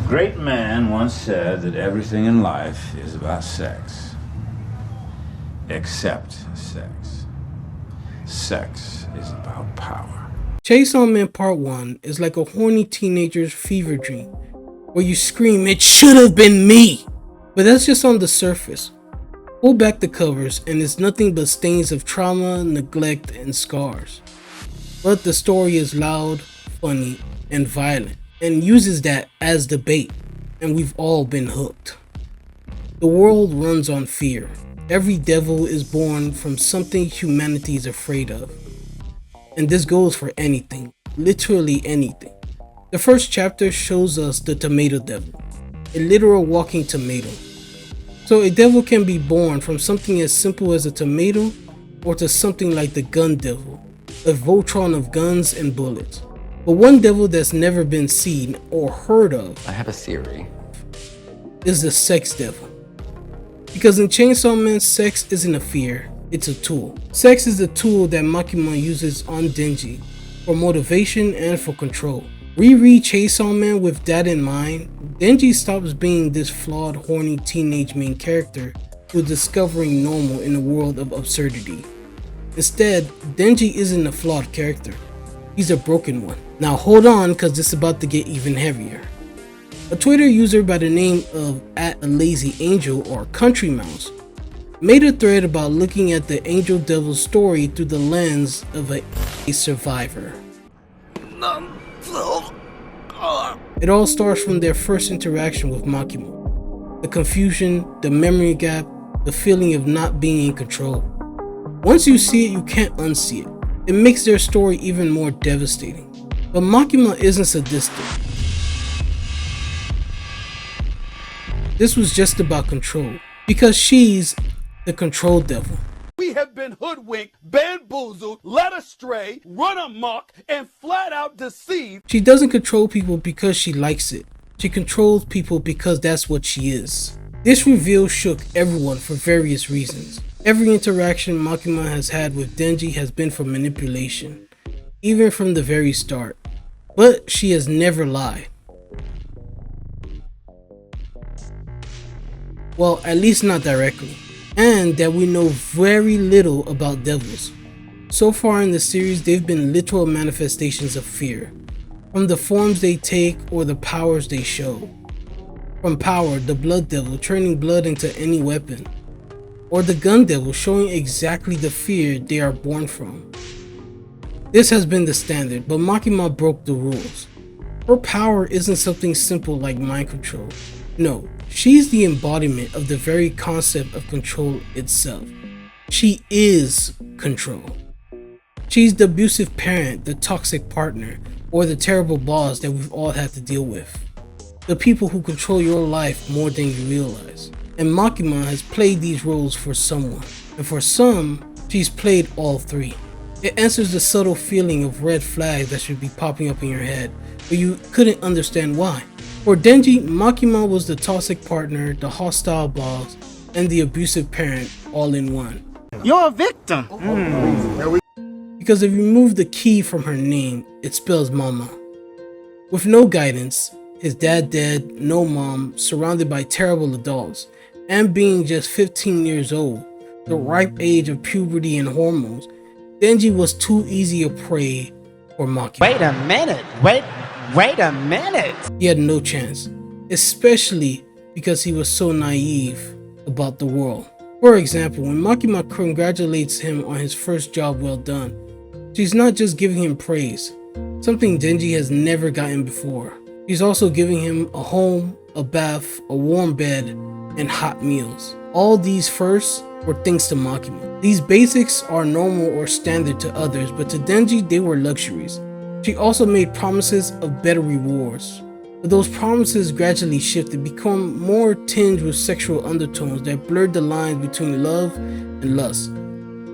Great man once said that everything in life is about sex. Except sex. Sex is about power. Chainsaw Man Part 1 is like a horny teenager's fever dream, where you scream, "It should have been me!" But that's just on the surface. Pull back the covers and it's nothing but stains of trauma, neglect, and scars. But the story is loud, funny, and violent, and uses that as the bait, and we've all been hooked. The world runs on fear. Every devil is born from something humanity is afraid of. And this goes for anything, literally anything. The first chapter shows us the tomato devil, a literal walking tomato. So a devil can be born from something as simple as a tomato, or to something like the gun devil, a Voltron of guns and bullets. But one devil that's never been seen or heard of, I have a theory, is the sex devil. Because in Chainsaw Man, sex isn't a fear, it's a tool. Sex is the tool that Makima uses on Denji for motivation and for control. Reread Chainsaw Man with that in mind. Denji stops being this flawed, horny teenage main character who's discovering normal in a world of absurdity. Instead, Denji isn't a flawed character, he's a broken one. Now hold on, cause this is about to get even heavier. A Twitter user by the name of @ALazyAngel or Country Mouse made a thread about looking at the Angel Devil story through the lens of a survivor. It all starts from their first interaction with Makima. The confusion, the memory gap, the feeling of not being in control. Once you see it, you can't unsee it. It makes their story even more devastating. But Makima isn't sadistic. This was just about control, because she's the control devil. We have been hoodwinked, bamboozled, led astray, run amok, and flat out deceived. She doesn't control people because she likes it. She controls people because that's what she is. This reveal shook everyone for various reasons. Every interaction Makima has had with Denji has been for manipulation, even from the very start. But she has never lied. Well, at least not directly. And that we know very little about devils. So far in the series, they've been literal manifestations of fear, from the forms they take or the powers they show. From power, the blood devil turning blood into any weapon, or the gun devil showing exactly the fear they are born from. This has been the standard, but Makima broke the rules. Her power isn't something simple like mind control. No, she's the embodiment of the very concept of control itself. She is control. She's the abusive parent, the toxic partner, or the terrible boss that we've all had to deal with. The people who control your life more than you realize. And Makima has played these roles for someone. And for some, she's played all three. It answers the subtle feeling of red flags that should be popping up in your head, but you couldn't understand why. For Denji, Makima was the toxic partner, the hostile boss, and the abusive parent all in one. You're a victim. Because if you remove the key from her name, it spells mama. With no guidance, his dad dead, no mom, surrounded by terrible adults, and being just 15 years old, the ripe age of puberty and hormones, Denji was too easy a prey for Makima. Wait a minute. Wait a minute. He had no chance, especially because he was so naive about the world. For example, when Makima congratulates him on his first job well done, she's not just giving him praise, something Denji has never gotten before. She's also giving him a home, a bath, a warm bed, and hot meals. All these firsts were thanks to Makima. These basics are normal or standard to others, but to Denji they were luxuries. She also made promises of better rewards, but those promises gradually shifted, become more tinged with sexual undertones that blurred the lines between love and lust.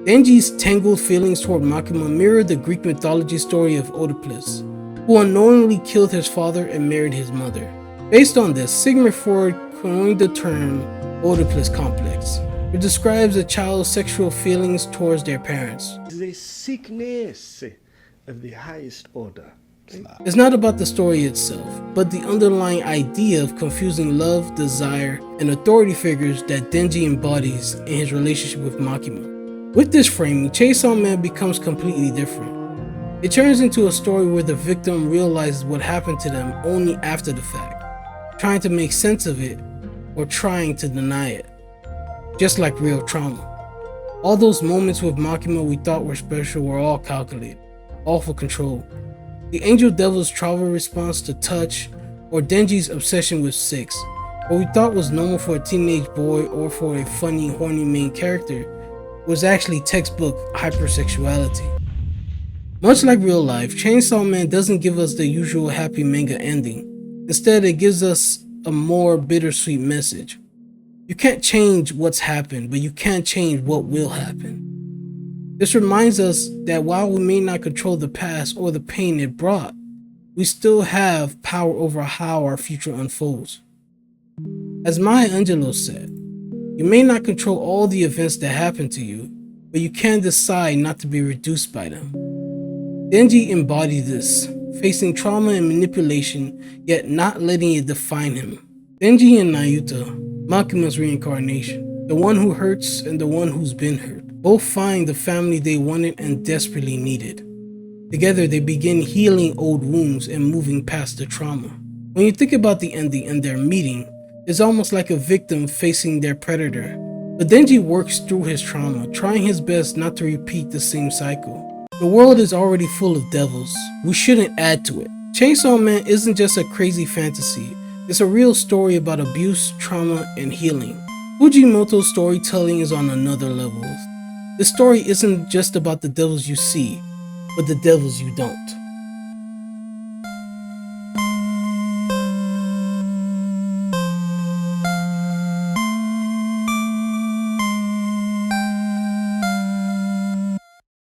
Denji's tangled feelings toward Makima mirrored the Greek mythology story of Oedipus, who unknowingly killed his father and married his mother. Based on this, Sigmund Freud coined the term Oedipus complex, which describes a child's sexual feelings towards their parents. The sickness of the highest order. It's not about the story itself, but the underlying idea of confusing love, desire, and authority figures that Denji embodies in his relationship with Makima. With this framing, Chainsaw Man becomes completely different. It turns into a story where the victim realizes what happened to them only after the fact, trying to make sense of it or trying to deny it. Just like real trauma. All those moments with Makima we thought were special were all calculated, all for control. The Angel Devil's trauma response to touch, or Denji's obsession with sex, what we thought was normal for a teenage boy or for a funny, horny main character, was actually textbook hypersexuality. Much like real life, Chainsaw Man doesn't give us the usual happy manga ending. Instead, it gives us a more bittersweet message. You can't change what's happened, but you can change what will happen. This reminds us that while we may not control the past or the pain it brought, we still have power over how our future unfolds. As Maya Angelou said, you may not control all the events that happen to you, but you can decide not to be reduced by them. Denji embodied this, facing trauma and manipulation, yet not letting it define him. Denji and Nayuta, Makima's reincarnation, the one who hurts and the one who's been hurt, both find the family they wanted and desperately needed. Together they begin healing old wounds and moving past the trauma. When you think about the ending and their meeting, it's almost like a victim facing their predator. But Denji works through his trauma, trying his best not to repeat the same cycle. The world is already full of devils. We shouldn't add to it. Chainsaw Man isn't just a crazy fantasy. It's a real story about abuse, trauma, and healing. Fujimoto's storytelling is on another level. The story isn't just about the devils you see, but the devils you don't.